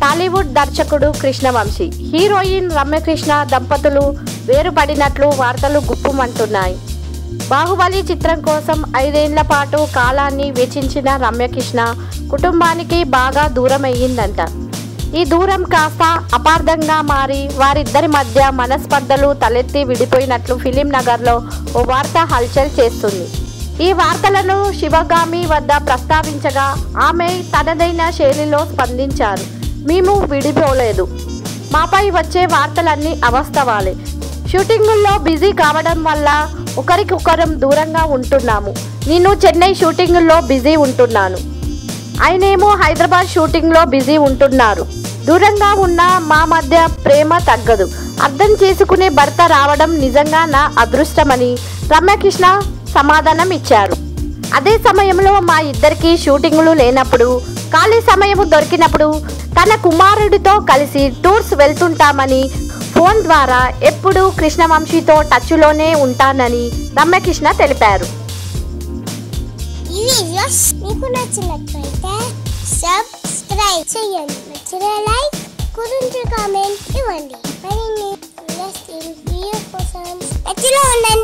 టాలీవుడ్ దర్శకుడు కృష్ణవంశీ, హీరోయిన్ రమ్యకృష్ణ దంపతులు వేరుపడినట్లు వార్తలు గుప్పుమంటున్నాయి. బాహుబలి చిత్రం కోసం 5 ఏళ్ల పాటు కాలాన్ని వెచ్చించిన రమ్యకృష్ణ కుటుంబానికి బాగా దూరమయ్యిందంట. ఈ దూరం కాస్త అపార్థంగా మారి వారిద్దరి మధ్య మనస్పర్ధలు తలెత్తి విడిపోయినట్లు ఫిలిం నగర్లో ఓ వార్త హల్చల్ చేస్తుంది. ఈ వార్తలను శివగామి వద్ద ప్రస్తావించగా ఆమె తనదైన శైలిలో స్పందించారు. మేము విడిపోలేదు, మాపై వచ్చే వార్తలన్నీ అవాస్తవాలే. షూటింగుల్లో బిజీ కావడం వల్ల ఒకరికొకరం దూరంగా ఉంటున్నాము. నేను చెన్నై షూటింగుల్లో బిజీ ఉంటున్నాను, ఆయనేమో హైదరాబాద్ షూటింగ్లో బిజీ ఉంటున్నారు. దూరంగా ఉన్న మా మధ్య ప్రేమ తగ్గదు. అర్థం చేసుకునే భర్త రావడం నిజంగా నా అదృష్టమని రమ్యకృష్ణ సమాధానం ఇచ్చారు. అదే సమయంలో మా ఇద్దరికి షూటింగులు లేనప్పుడు, ఖాళీ సమయం దొరికినప్పుడు తన కుమారుడితో కలిసి టూర్స్ వెళ్తుంటామని, ఫోన్ ద్వారా ఎప్పుడూ కృష్ణవంశీతో టచ్లోనే ఉంటానని రమ్యకృష్ణ తెలిపారు. ఈ వీడియోస్ మీకు నచ్చినట్లయితే సబ్స్క్రైబ్ చేయండి, లైక్ కామెంట్ ఇవ్వండి. మరిన్ని వీడియోస్ కోసం టచ్లో ఉండండి.